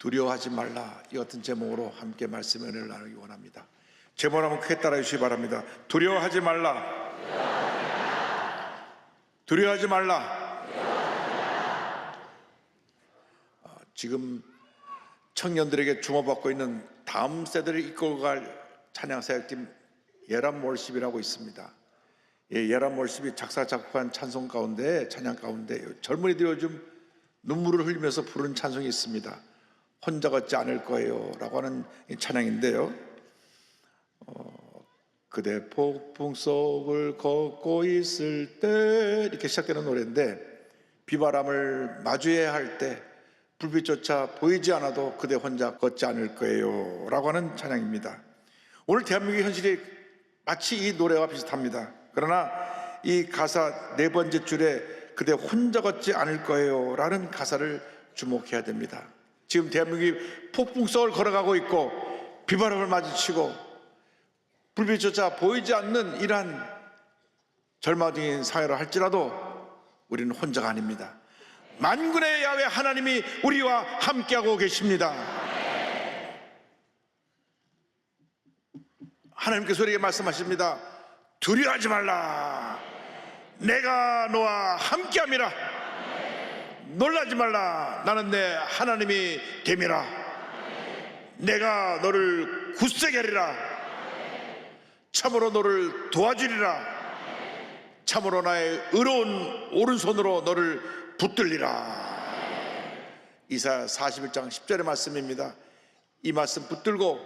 두려워하지 말라, 이 같은 제목으로 함께 말씀의 은혜를 나누기 원합니다. 제목을 한번 크게 따라해 주시기 바랍니다. 두려워하지 말라. 두려워하지 말라. 지금 청년들에게 주목받고 있는 다음 세대를 이끌고 갈 찬양사역팀 예람월십이라고 있습니다. 예람월십이 작사 작곡한 찬송 가운데, 찬양 가운데 젊은이들이 요즘 눈물을 흘리면서 부르는 찬송이 있습니다. 혼자 걷지 않을 거예요 라고 하는 찬양인데요, 그대 폭풍 속을 걷고 있을 때 이렇게 시작되는 노래인데, 비바람을 마주해야 할 때 불빛조차 보이지 않아도 그대 혼자 걷지 않을 거예요 라고 하는 찬양입니다. 오늘 대한민국의 현실이 마치 이 노래와 비슷합니다. 그러나 이 가사 네 번째 줄에 그대 혼자 걷지 않을 거예요 라는 가사를 주목해야 됩니다. 지금 대한민국이 폭풍 속을 걸어가고 있고 비바람을 마주치고 불빛조차 보이지 않는 이러한 절망적인 사회로 할지라도 우리는 혼자가 아닙니다. 만군의 야훼 하나님이 우리와 함께하고 계십니다. 하나님께서 우리에게 말씀하십니다. 두려워하지 말라. 내가 너와 함께함이라. 놀라지 말라. 나는 내 하나님이 됨이라. 내가 너를 굳세게 하리라. 참으로 너를 도와주리라. 참으로 나의 의로운 오른손으로 너를 붙들리라. 이사야 41장 10절의 말씀입니다. 이 말씀 붙들고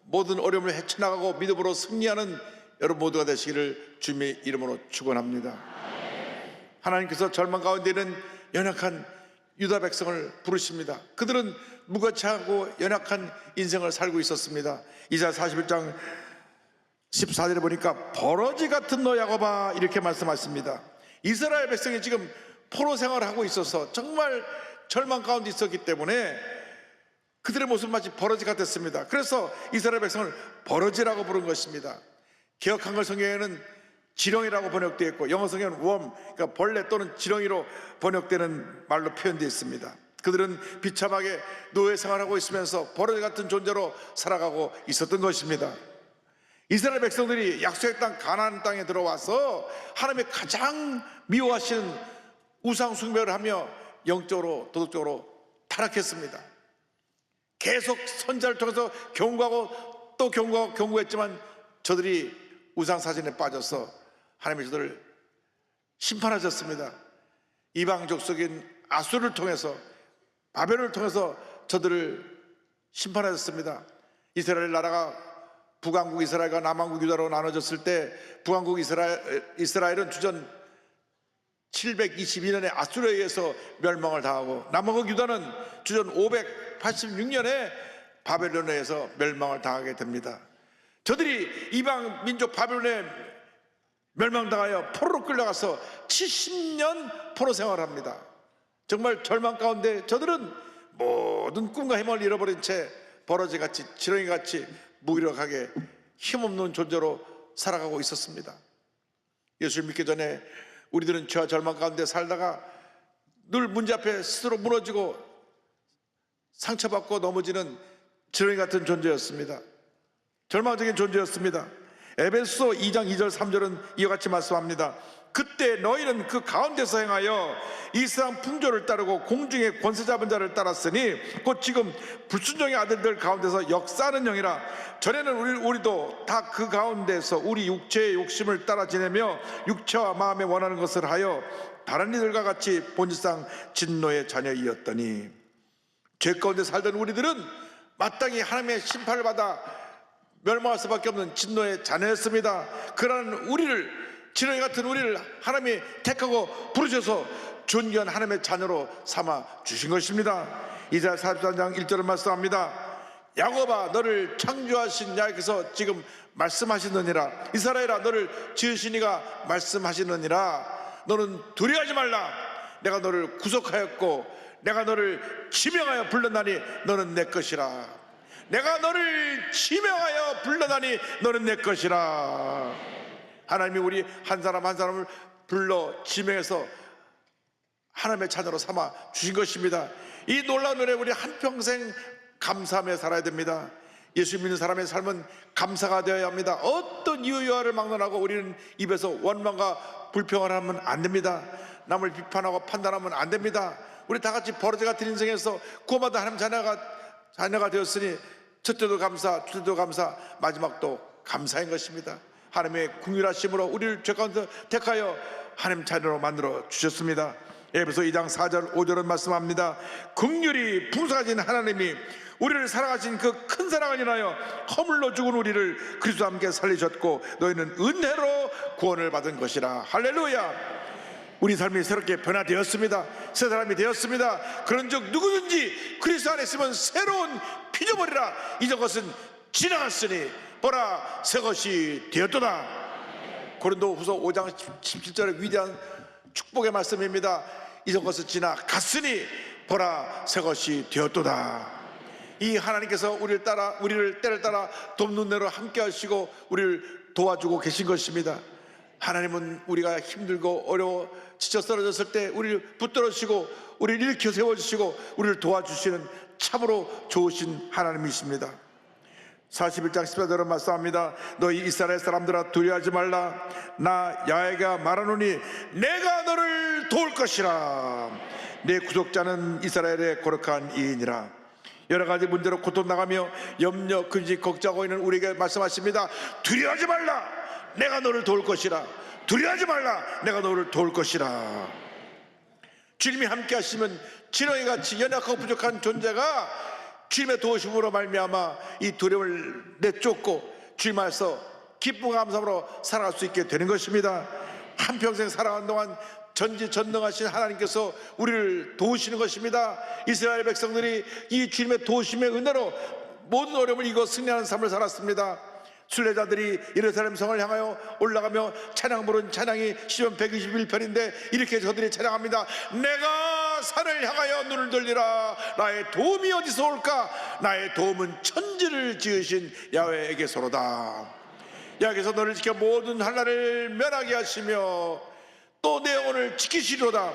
모든 어려움을 헤쳐나가고 믿음으로 승리하는 여러분 모두가 되시기를 주님의 이름으로 축원합니다. 하나님께서 절망 가운데 있는 연약한 유다 백성을 부르십니다. 그들은 무거차고 연약한 인생을 살고 있었습니다. 이사야 41장 14절에 보니까 버러지 같은 너 야곱아, 이렇게 말씀하십니다. 이스라엘 백성이 지금 포로 생활을 하고 있어서 정말 절망 가운데 있었기 때문에 그들의 모습은 마치 버러지 같았습니다. 그래서 이스라엘 백성을 버러지라고 부른 것입니다. 개역 한글 성경에는 지렁이라고 번역되어 있고 영어 성경은 worm, 그러니까 벌레 또는 지렁이로 번역되는 말로 표현되어 있습니다. 그들은 비참하게 노예 생활하고 있으면서 버러지 같은 존재로 살아가고 있었던 것입니다. 이스라엘 백성들이 약속의 땅 가나안 땅에 들어와서 하나님의 가장 미워하시는 우상 숭배를 하며 영적으로 도덕적으로 타락했습니다. 계속 선지자를 통해서 경고하고 또 경고하고 경고했지만 저들이 우상 사진에 빠져서 하나님이 저들을 심판하셨습니다. 이방 족속인 아수르를 통해서, 바벨론을 통해서 저들을 심판하셨습니다. 이스라엘 나라가 북왕국 이스라엘과 남왕국 유다로 나눠졌을 때 북왕국 이스라엘은 주전 722년에 아수르에 의해서 멸망을 당하고 남왕국 유다는 주전 586년에 바벨론에 의해서 멸망을 당하게 됩니다. 저들이 이방 민족 바벨론에 멸망당하여 포로로 끌려가서 70년 포로 생활을 합니다. 정말 절망 가운데 저들은 모든 꿈과 희망을 잃어버린 채 버러지같이 지렁이같이 무기력하게 힘없는 존재로 살아가고 있었습니다. 예수를 믿기 전에 우리들은 죄와 절망 가운데 살다가 늘 문제 앞에 스스로 무너지고 상처받고 넘어지는 지렁이 같은 존재였습니다. 절망적인 존재였습니다. 에베소 2장 2절 3절은 이와 같이 말씀합니다. 그때 너희는 그 가운데서 행하여 이 세상 풍조를 따르고 공중의 권세 잡은 자를 따랐으니 곧 지금 불순종의 아들들 가운데서 역사하는 영이라. 전에는 우리도 다 그 가운데서 우리 육체의 욕심을 따라 지내며 육체와 마음에 원하는 것을 하여 다른 이들과 같이 본질상 진노의 자녀이었더니, 죄 가운데 살던 우리들은 마땅히 하나님의 심판을 받아 멸망할 수밖에 없는 진노의 자녀였습니다. 그러한 우리를, 지렁이 같은 우리를 하나님이 택하고 부르셔서 존귀한 하나님의 자녀로 삼아 주신 것입니다. 이사야 43장 1절을 말씀합니다. 야곱아, 너를 창조하신 야께서 지금 말씀하시느니라. 이스라엘아, 너를 지으신 이가 말씀하시느니라. 너는 두려워하지 말라. 내가 너를 구속하였고 내가 너를 지명하여 불렀나니 너는 내 것이라. 내가 너를 지명하여 불러다니 너는 내 것이라. 하나님이 우리 한 사람 한 사람을 불러 지명해서 하나님의 자녀로 삼아 주신 것입니다. 이 놀라운 은혜 우리 한평생 감사하며 살아야 됩니다. 예수 믿는 사람의 삶은 감사가 되어야 합니다. 어떤 이유와를 막론하고 우리는 입에서 원망과 불평을 하면 안 됩니다. 남을 비판하고 판단하면 안 됩니다. 우리 다 같이 버러지 같은 인생에서 구원받은 하나님 자녀가 되었으니 첫째도 감사, 둘째도 감사, 마지막도 감사인 것입니다. 하나님의 긍휼하심으로 우리를 죄 가운데 택하여 하나님 자녀로 만들어 주셨습니다. 에베소 2장 4절 5절은 말씀합니다. 긍휼이 풍성하신 하나님이 우리를 사랑하신 그 큰 사랑을 인하여 허물로 죽은 우리를 그리스도와 함께 살리셨고 너희는 은혜로 구원을 받은 것이라. 할렐루야. 우리 삶이 새롭게 변화되었습니다. 새 사람이 되었습니다. 그런즉 누구든지 그리스도 안에 있으면 새로운 피조물이라. 이전 것은 지나갔으니 보라 새 것이 되었도다. 고린도후서 5장 17절의 위대한 축복의 말씀입니다. 이전 것은 지나갔으니 보라 새 것이 되었도다. 이 하나님께서 우리를 때를 따라 돕는 대로 함께 하시고 우리를 도와주고 계신 것입니다. 하나님은 우리가 힘들고 어려워 지쳐 쓰러졌을 때 우리를 붙들어주시고 우리를 일으켜 세워주시고 우리를 도와주시는 참으로 좋으신 하나님이십니다. 41장 14절은 말씀합니다. 너희 이스라엘 사람들아 두려워하지 말라. 나 야훼가 말하노니 내가 너를 도울 것이라. 내 구속자는 이스라엘의 거룩한 이인이라. 여러 가지 문제로 고통당하며 염려, 근심, 걱정하고 있는 우리에게 말씀하십니다. 두려워하지 말라. 내가 너를 도울 것이라. 두려워하지 말라. 내가 너를 도울 것이라. 주님이 함께 하시면 지렁이같이 연약하고 부족한 존재가 주님의 도우심으로 말미암아 이 두려움을 내쫓고 주님 안에서 기쁨과 감사함으로 살아갈 수 있게 되는 것입니다. 한평생 살아가는 동안 전지전능하신 하나님께서 우리를 도우시는 것입니다. 이스라엘 백성들이 이 주님의 도우심의 은혜로 모든 어려움을 이겨 승리하는 삶을 살았습니다. 순례자들이 예루살렘 성을 향하여 올라가며 찬양 부른 찬양이 시편 121편인데 이렇게 저들이 찬양합니다. 내가 산을 향하여 눈을 돌리라. 나의 도움이 어디서 올까? 나의 도움은 천지를 지으신 야훼에게서로다. 야훼께서 너를 지켜 모든 한나를 면하게 하시며 또 내 영혼을 지키시리로다.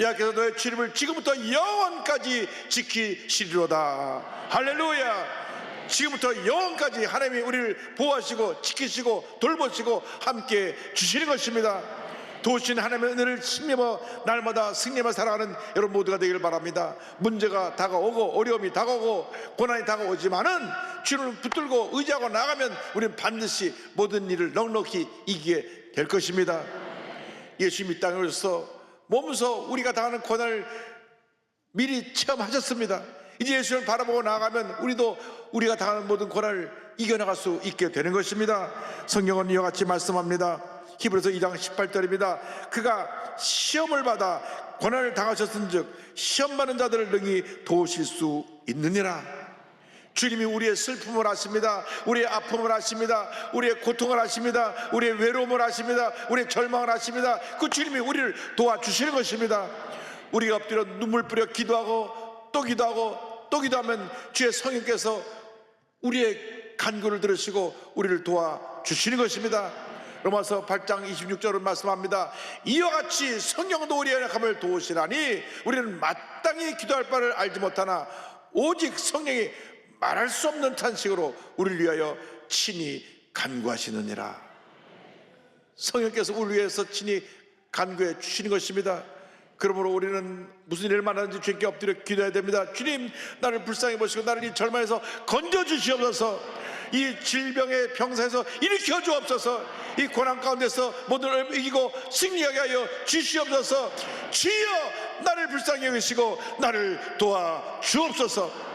야훼께서 너의 출입을 지금부터 영원까지 지키시리로다. 할렐루야. 지금부터 영원까지 하나님이 우리를 보호하시고 지키시고 돌보시고 함께 주시는 것입니다. 도우신 하나님의 은혜를 힘입어 날마다 승리하며 살아가는 여러분 모두가 되기를 바랍니다. 문제가 다가오고 어려움이 다가오고 고난이 다가오지만은 주님을 붙들고 의지하고 나가면 우리는 반드시 모든 일을 넉넉히 이기게 될 것입니다. 예수님이 땅에 오셔서 몸소 우리가 당하는 고난을 미리 체험하셨습니다. 이제 예수를 바라보고 나아가면 우리도 우리가 당하는 모든 고난을 이겨나갈 수 있게 되는 것입니다. 성경은 이와 같이 말씀합니다. 히브리서 2장 18절입니다. 그가 시험을 받아 고난을 당하셨은즉 시험 받는 자들을 능히 도우실 수 있느니라. 주님이 우리의 슬픔을 아십니다. 우리의 아픔을 아십니다. 우리의 고통을 아십니다. 우리의 외로움을 아십니다. 우리의 절망을 아십니다. 그 주님이 우리를 도와주시는 것입니다. 우리가 엎드려 눈물 뿌려 기도하고 또 기도하고 또 기도하면 주의 성령께서 우리의 간구를 들으시고 우리를 도와주시는 것입니다. 로마서 8장 26절은 말씀합니다. 이와 같이 성령도 우리의 연약함을 도우시라니 우리는 마땅히 기도할 바를 알지 못하나 오직 성령이 말할 수 없는 탄식으로 우리를 위하여 친히 간구하시느니라. 성령께서 우리를 위해서 친히 간구해 주시는 것입니다. 그러므로 우리는 무슨 일을 만나든지 주님께 엎드려 기도해야 됩니다. 주님, 나를 불쌍히 보시고 나를 이 절망에서 건져주시옵소서. 이 질병의 병사에서 일으켜 주옵소서. 이 고난 가운데서 모든 어려움을 이기고 승리하게 하여 주시옵소서. 주여, 나를 불쌍히 여기시고 나를 도와주옵소서.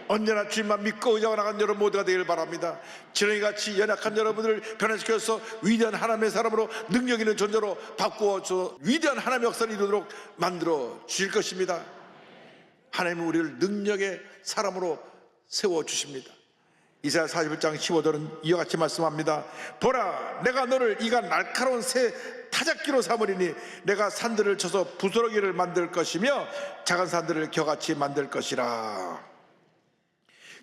언제나 주님만 믿고 의지하고 나간 여러분 모두가 되기를 바랍니다. 지렁이같이 연약한 여러분을 변화시켜서 위대한 하나님의 사람으로 능력 있는 존재로 바꾸어서 위대한 하나님의 역사를 이루도록 만들어 주실 것입니다. 하나님은 우리를 능력의 사람으로 세워주십니다. 이사야 41장 15절은 이와 같이 말씀합니다. 보라, 내가 너를 이가 날카로운 새 타작기로 삼으리니 내가 산들을 쳐서 부스러기를 만들 것이며 작은 산들을 겨같이 만들 것이라.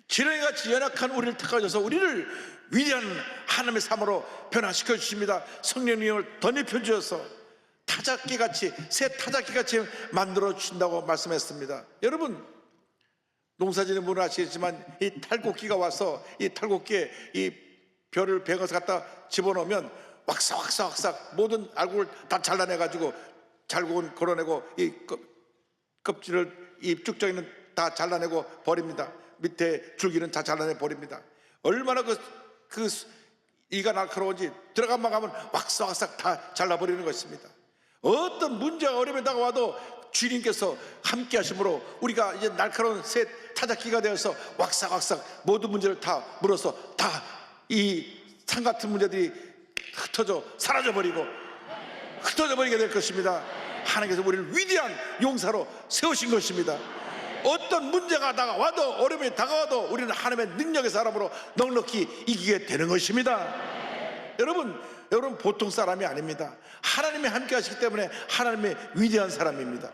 지렁이같이 연약한 우리를 택하셔서 우리를 위대한 하나님의 삶으로 변화시켜 주십니다. 성령님을 덧입혀 주셔서 타작기같이 새 타작기같이 만들어 주신다고 말씀했습니다. 여러분, 농사짓는 분은 아시겠지만 이 탈곡기가 와서 이 탈곡기에 이 벼를 베어서 갖다 집어넣으면 왁싹왁싹왁싹 모든 알곡을 다 잘라내가지고 잘곡은 걸어내고 이 껍질을 이 쭉정이는 다 잘라내고 버립니다. 밑에 줄기는 다 잘라내 버립니다. 얼마나 이가 날카로운지 들어가만 가면 왁싹왁싹 다 잘라버리는 것입니다. 어떤 문제가 어려움이 다가와도 주님께서 함께 하심으로 우리가 이제 날카로운 새 타작기가 되어서 왁싹왁싹 모든 문제를 다 물어서 다 이 산 같은 문제들이 흩어져 사라져버리고 흩어져버리게 될 것입니다. 하나님께서 우리를 위대한 용사로 세우신 것입니다. 어떤 문제가 다가와도 어려움이 다가와도 우리는 하나님의 능력의 사람으로 넉넉히 이기게 되는 것입니다. 여러분 보통 사람이 아닙니다. 하나님이 함께 하시기 때문에 하나님의 위대한 사람입니다.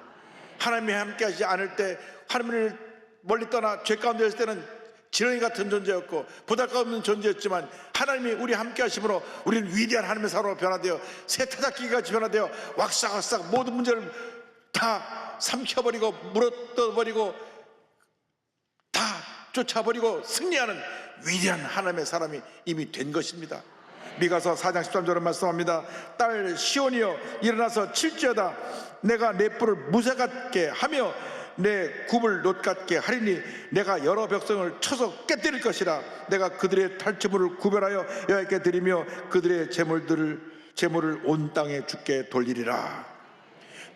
하나님이 함께 하시지 않을 때, 하나님을 멀리 떠나 죄 가운데 있을 때는 지렁이 같은 존재였고 보잘것없는 존재였지만 하나님이 우리 함께 하심으로 우리는 위대한 하나님의 사람으로 변화되어 새 타작기같이 변화되어 왁싹왁싹 모든 문제를 다 삼켜버리고 물어뜯어버리고 다 쫓아버리고 승리하는 위대한 하나님의 사람이 이미 된 것입니다. 미가서 4장 13절을 말씀합니다. 딸 시온이여 일어나서 칠지어다. 내가 내 뿔을 무쇠 같게 하며 내 굽을 놋 같게 하리니 내가 여러 백성을 쳐서 깨뜨릴 것이라. 내가 그들의 탈취물을 구별하여 여호와께 드리며 그들의 재물을 온 땅에 주께 돌리리라.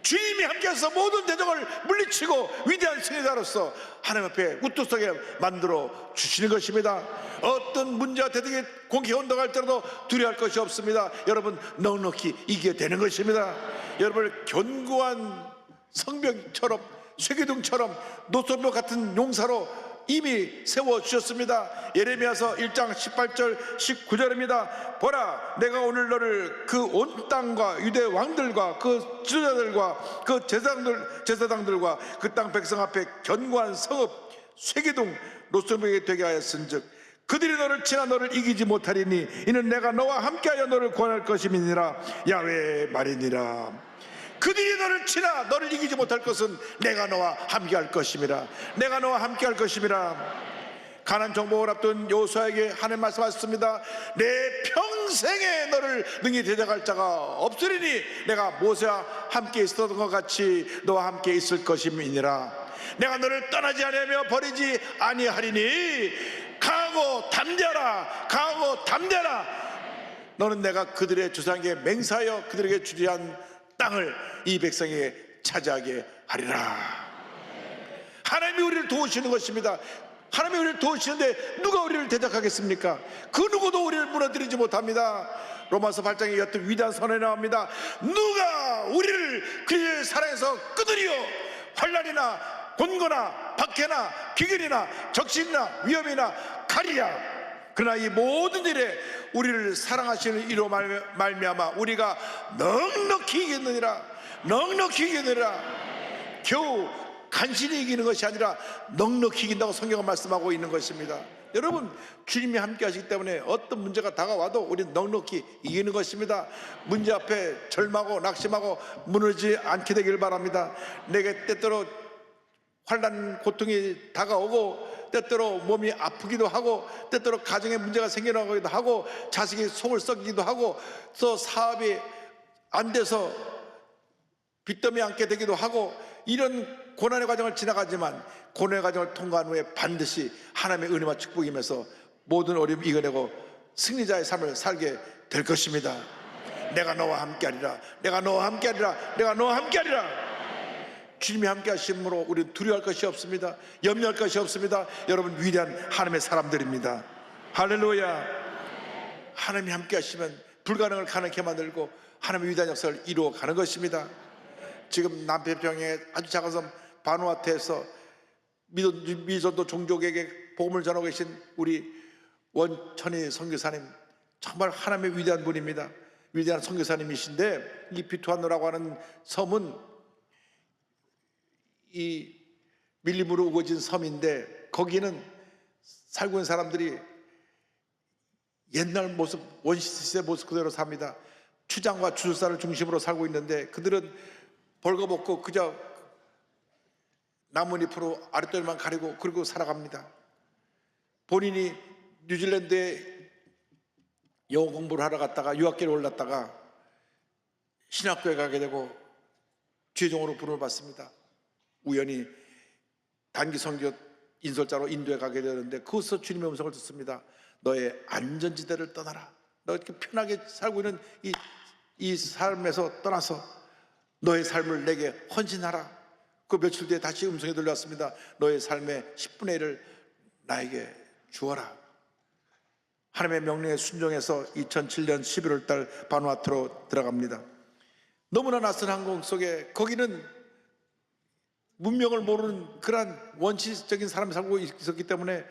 주님이 함께해서 모든 대적을 물리치고 위대한 승리자로서 하나님 앞에 우뚝서게 만들어 주시는 것입니다. 어떤 문제와 대적이 공격해 온다고 할지라도 두려워할 것이 없습니다. 여러분 넉넉히 이기게 되는 것입니다. 여러분을 견고한 성벽처럼 쇠기둥처럼 노선로 같은 용사로 이미 세워주셨습니다. 예레미야서 1장 18절 19절입니다 보라 내가 오늘 너를 그 온 땅과 유대 왕들과 그 지도자들과 그 제사장들과 그 땅 백성 앞에 견고한 성읍 쇠기둥 노선벽이 되게 하였은즉 그들이 너를 치나 너를 이기지 못하리니 이는 내가 너와 함께하여 너를 구원할 것임이니라. 야훼 말이니라. 그들이 너를 치나 너를 이기지 못할 것은 내가 너와 함께할 것임이라. 내가 너와 함께할 것임이라. 가나안 정복을 앞둔 여호수아에게 하나님 말씀하셨습니다. 내 평생에 너를 능히 대적할 자가 없으리니 내가 모세와 함께 있었던 것 같이 너와 함께 있을 것임이니라. 내가 너를 떠나지 아니하며 버리지 아니하리니 강하고 담대하라. 강하고 담대하라. 너는 내가 그들의 조상에게 맹세하여 그들에게 주리한 땅을 이 백성에게 차지하게 하리라. 하나님이 우리를 도우시는 것입니다. 하나님이 우리를 도우시는데 누가 우리를 대적하겠습니까? 그 누구도 우리를 무너뜨리지 못합니다. 로마서 8장에 어떤 위대한 선언이 나옵니다. 누가 우리를 그의 사랑에서 끊으리요? 환난이나 곤고나 박해나 기근이나 적신이나 위험이나 가리랴. 그러나 이 모든 일에 우리를 사랑하시는 이로 말미암아 우리가 넉넉히 이기느니라. 넉넉히 이기느니라. 겨우 간신히 이기는 것이 아니라 넉넉히 이긴다고 성경은 말씀하고 있는 것입니다. 여러분 주님이 함께 하시기 때문에 어떤 문제가 다가와도 우리는 넉넉히 이기는 것입니다. 문제 앞에 절망하고 낙심하고 무너지지 않게 되길 바랍니다. 내게 때때로 환난 고통이 다가오고 때때로 몸이 아프기도 하고 때때로 가정에 문제가 생겨나기도 하고 자식이 속을 썩이기도 하고 또 사업이 안 돼서 빚더미 앉게 되기도 하고 이런 고난의 과정을 지나가지만 고난의 과정을 통과한 후에 반드시 하나님의 은혜와 축복이면서 모든 어려움 이겨내고 승리자의 삶을 살게 될 것입니다. 내가 너와 함께하리라. 내가 너와 함께하리라. 내가 너와 함께하리라. 주님이 함께 하심으로 우리는 두려워할 것이 없습니다. 염려할 것이 없습니다. 여러분 위대한 하나님의 사람들입니다. 할렐루야. 하나님이 함께 하시면 불가능을 가능하게 만들고 하나님의 위대한 역사를 이루어가는 것입니다. 지금 남태평양의 아주 작은 섬 바누아투에서 미전도 종족에게 복음을 전하고 계신 우리 원천희 선교사님, 정말 하나님의 위대한 분입니다. 위대한 선교사님이신데 이 비투아누라고 하는 섬은 이 밀림으로 우거진 섬인데 거기는 살고 있는 사람들이 옛날 모습, 원시시대 모습 그대로 삽니다. 추장과 주술사를 중심으로 살고 있는데 그들은 벌거벗고 그저 나뭇잎으로 아랫도리만 가리고 그리고 살아갑니다. 본인이 뉴질랜드에 영어 공부를 하러 갔다가 유학길에 올랐다가 신학교에 가게 되고 최종으로 부름을 받습니다. 우연히 단기 선교 인솔자로 인도에 가게 되는데 그것서 주님의 음성을 듣습니다. 너의 안전지대를 떠나라. 너 이렇게 편하게 살고 있는 이 삶에서 떠나서 너의 삶을 내게 헌신하라. 그 며칠 뒤에 다시 음성이 들려왔습니다. 너의 삶의 10분의 1을 나에게 주어라. 하나님의 명령에 순종해서 2007년 11월 달 바누아투로 들어갑니다. 너무나 낯선 항공 속에 거기는 문명을 모르는 그러한 원시적인 사람이 살고 있었기 때문에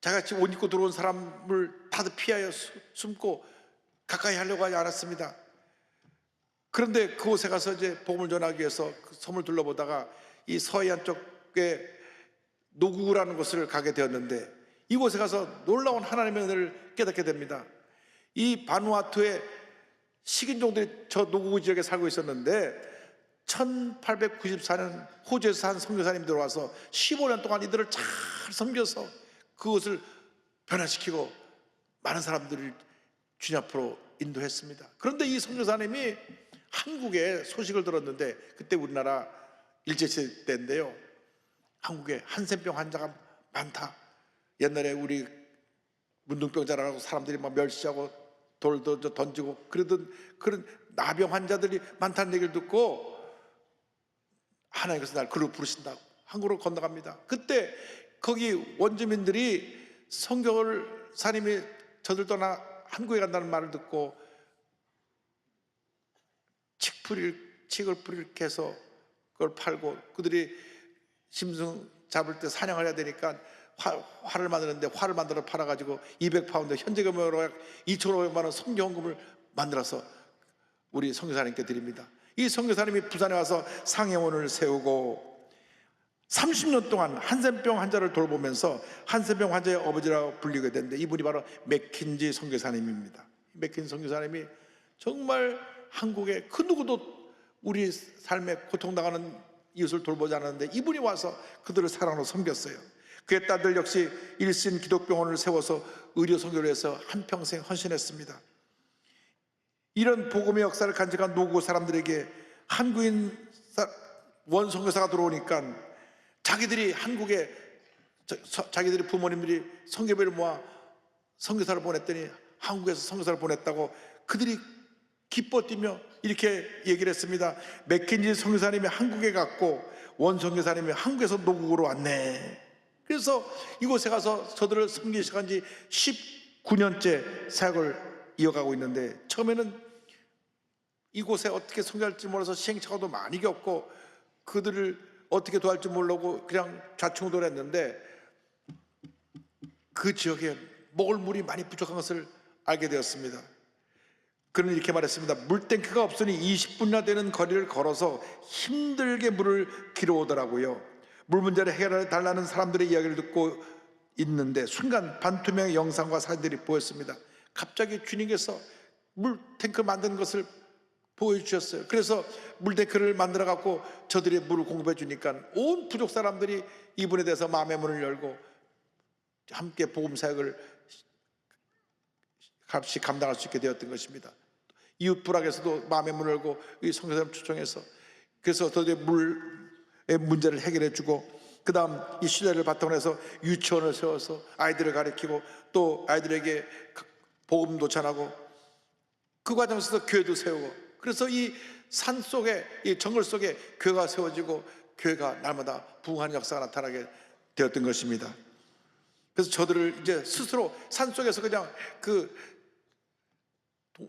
자같이 옷 입고 들어온 사람을 다들 피하여 숨고 가까이 하려고 하지 않았습니다. 그런데 그곳에 가서 이제 복음을 전하기 위해서 그 섬을 둘러보다가 이 서해안 쪽에 노구라는 곳을 가게 되었는데 이곳에 가서 놀라운 하나님의 은혜를 깨닫게 됩니다. 이 바누아투에 식인종들이 저 노구 지역에 살고 있었는데 1894년 호주에서 한 선교사님이 들어와서 15년 동안 이들을 잘 섬겨서 그것을 변화시키고 많은 사람들을 주님 앞으로 인도했습니다. 그런데 이 선교사님이 한국에 소식을 들었는데 그때 우리나라 일제시대 때인데요. 한국에 한센병 환자가 많다. 옛날에 우리 문둥병자라고 사람들이 막 멸시하고 돌도 던지고 그러던 그런 나병 환자들이 많다는 얘기를 듣고 하나님께서 날 그로 부르신다고 한국으로 건너갑니다. 그때 거기 원주민들이 선교사님이 저들 떠나 한국에 간다는 말을 듣고 칡을 뿌리를 캐서 그걸 팔고 그들이 짐승 잡을 때 사냥을 해야 되니까 활을 만드는데 활을 만들어 팔아가지고 200파운드 현재 금액으로 약 2,500만 원 선교헌금을 만들어서 우리 선교사님께 드립니다. 이 선교사님이 부산에 와서 상해원을 세우고 30년 동안 한센병 환자를 돌보면서 한센병 환자의 어버지라고 불리게 됐는데 이분이 바로 맥킨지 선교사님입니다. 맥킨지 선교사님이 정말 한국에 그 누구도 우리 삶에 고통당하는 이웃을 돌보지 않았는데 이분이 와서 그들을 사랑으로 섬겼어요. 그의 딸들 역시 일신 기독병원을 세워서 의료 선교를 해서 한평생 헌신했습니다. 이런 복음의 역사를 간직한 노구 사람들에게 한국인 원선교사가 들어오니까 자기들이 한국에 자기들이 부모님들이 선교비를 모아 선교사를 보냈더니 한국에서 선교사를 보냈다고 그들이 기뻐 뛰며 이렇게 얘기를 했습니다. 맥킨지 선교사님이 한국에 갔고 원 선교사님이 한국에서 노국으로 왔네. 그래서 이곳에 가서 저들을 섬기기 시작한 지 19년째 사역을 이어가고 있는데 처음에는 이곳에 어떻게 섬겨할지 몰라서 시행착오도 많이 겪고 그들을 어떻게 도와할지 모르고 그냥 좌충우돌했는데 그 지역에 먹을 물이 많이 부족한 것을 알게 되었습니다. 그는 이렇게 말했습니다. 물탱크가 없으니 20분이나 되는 거리를 걸어서 힘들게 물을 길어오더라고요. 물 문제를 해결해 달라는 사람들의 이야기를 듣고 있는데 순간 반투명의 영상과 사진들이 보였습니다. 갑자기 주님께서 물탱크 만드는 것을 보여주셨어요. 그래서 물탱크를 만들어 갖고 저들이 물을 공급해 주니까 온 부족 사람들이 이분에 대해서 마음의 문을 열고 함께 복음 사역을 값이 감당할 수 있게 되었던 것입니다. 이웃 부락에서도 마음의 문을 열고 이 선교사님 초청해서 그래서 저들의 물의 문제를 해결해 주고 그 다음 이 신뢰를 바탕으로 해서 유치원을 세워서 아이들을 가르치고 또 아이들에게 복음도 전하고 그 과정에서 교회도 세우고 그래서 이 산 속에 이 정글 속에 교회가 세워지고 교회가 날마다 부흥하는 역사가 나타나게 되었던 것입니다. 그래서 저들을 이제 스스로 산 속에서 그냥 그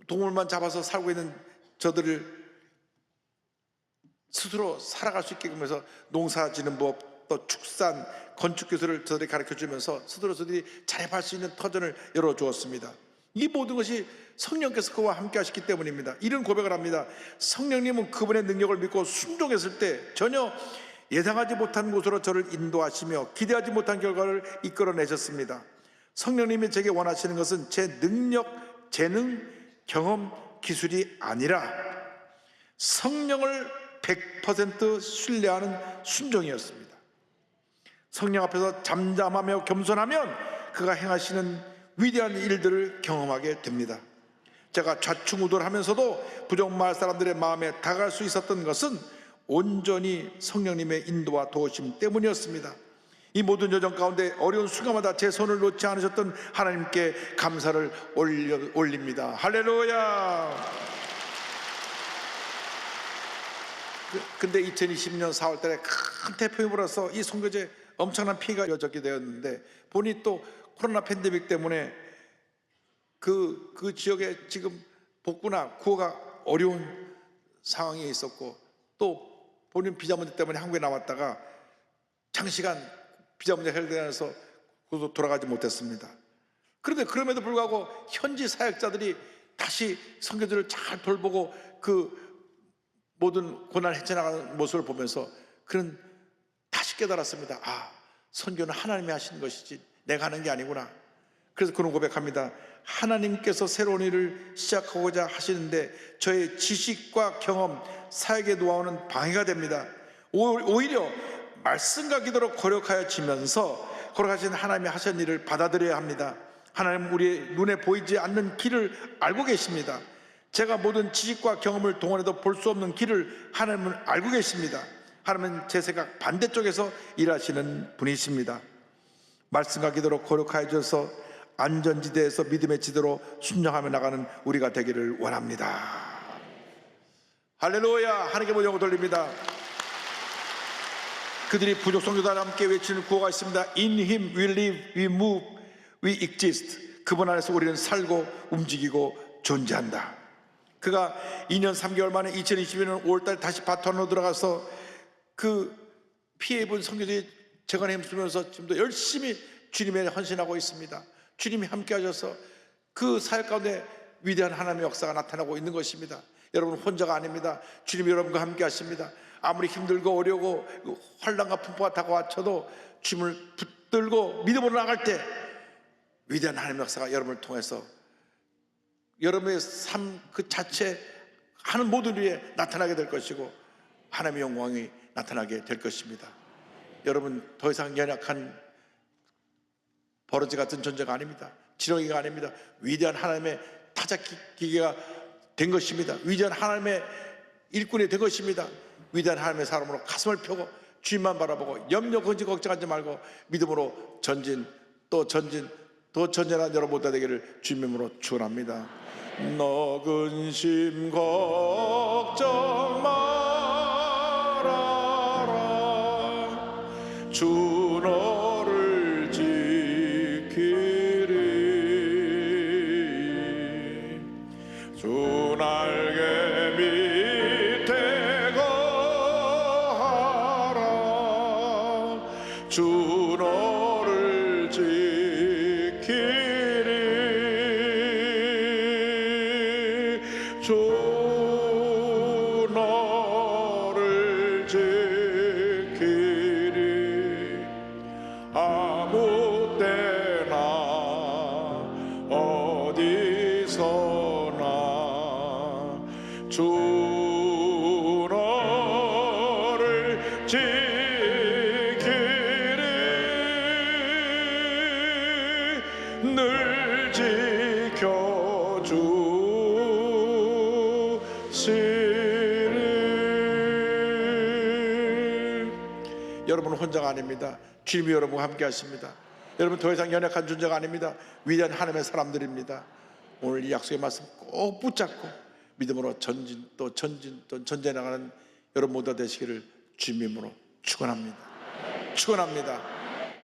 동물만 잡아서 살고 있는 저들을 스스로 살아갈 수 있게끔 해서 농사 지는 법, 또 축산, 건축 기술을 저들이 가르쳐 주면서 스스로 저들이 자립할 수 있는 터전을 열어주었습니다. 이 모든 것이 성령께서 그와 함께 하셨기 때문입니다. 이런 고백을 합니다. 성령님은 그분의 능력을 믿고 순종했을 때 전혀 예상하지 못한 곳으로 저를 인도하시며 기대하지 못한 결과를 이끌어내셨습니다. 성령님이 제게 원하시는 것은 제 능력, 재능, 경험, 기술이 아니라 성령을 100% 신뢰하는 순종이었습니다. 성령 앞에서 잠잠하며 겸손하면 그가 행하시는 위대한 일들을 경험하게 됩니다. 제가 좌충우돌하면서도 부정마을 사람들의 마음에 다가갈 수 있었던 것은 온전히 성령님의 인도와 도우심 때문이었습니다. 이 모든 여정 가운데 어려운 순간마다 제 손을 놓지 않으셨던 하나님께 감사를 올립니다. 할렐루야. 근데 2020년 4월 달에 큰 태풍이 불어서 이 선교지에 엄청난 피해가 이어졌게 되었는데, 보니 또 코로나 팬데믹 때문에 그 지역에 지금 복구나 구호가 어려운 상황에 있었고, 또 본인 비자 문제 때문에 한국에 나왔다가 장시간 비자 문제 해결되면서 돌아가지 못했습니다. 그런데 그럼에도 불구하고 현지 사역자들이 다시 선교지를 잘 돌보고 그 모든 고난을 헤쳐나가는 모습을 보면서 그는 다시 깨달았습니다. 아, 선교는 하나님이 하시는 것이지 내가 하는 게 아니구나. 그래서 그는 고백합니다. 하나님께서 새로운 일을 시작하고자 하시는데 저의 지식과 경험, 사역의 노하우는 방해가 됩니다. 오히려 말씀과 기도로 거룩하여지면서 거룩하신 하나님이 하신 일을 받아들여야 합니다. 하나님은 우리의 눈에 보이지 않는 길을 알고 계십니다. 제가 모든 지식과 경험을 동원해도 볼 수 없는 길을 하나님은 알고 계십니다. 하나님은 제 생각 반대쪽에서 일하시는 분이십니다. 말씀과 기도로 거룩하여져서 안전지대에서 믿음의 지대로 순종하며 나가는 우리가 되기를 원합니다. 할렐루야. 하나님께 영광 돌립니다. 그들이 부족 성도들과 함께 외치는 구호가 있습니다. In Him we live, we move, we exist. 그분 안에서 우리는 살고 움직이고 존재한다. 그가 2년 3개월 만에 2021년 5월달 다시 바톤으로 들어가서 그 피해 입은 선교지 재건에 힘쓰면서 지금도 열심히 주님에 헌신하고 있습니다. 주님이 함께 하셔서 그 사역 가운데 위대한 하나님의 역사가 나타나고 있는 것입니다. 여러분 혼자가 아닙니다. 주님이 여러분과 함께 하십니다. 아무리 힘들고 어려우고 환난과 풍파가 다가와쳐도 주님을 붙들고 믿음으로 나갈 때 위대한 하나님의 역사가 여러분을 통해서 여러분의 삶 그 자체 하는 모든 일에 나타나게 될 것이고 하나님의 영광이 나타나게 될 것입니다. 여러분 더 이상 연약한 버러지 같은 존재가 아닙니다. 지렁이가 아닙니다. 위대한 하나님의 타작기계가 된 것입니다. 위대한 하나님의 일꾼이 된 것입니다. 위대한 하나님의 사람으로 가슴을 펴고 주님만 바라보고 염려 걱정하지 말고 믿음으로 전진 또 전진 더 전진한 여러분 모두 되기를 주님으로 축원합니다. 너 근심 걱정 말아라. 주 너를 지키리. 주 날개 밑에 거하라. 주 너를 지키리. 주 너를 지키리. 아무 때나 어디서나 주 너를 지키리. 늘 지켜주시리. 여러분은 혼자가 아닙니다. 주님이 여러분과 함께 하십니다. 여러분 더 이상 연약한 존재가 아닙니다. 위대한 하나님의 사람들입니다. 오늘 이 약속의 말씀 꼭 붙잡고 믿음으로 전진 또 전진해 나가는 여러분 모두가 되시기를 주님으로 축원합니다. 축원합니다.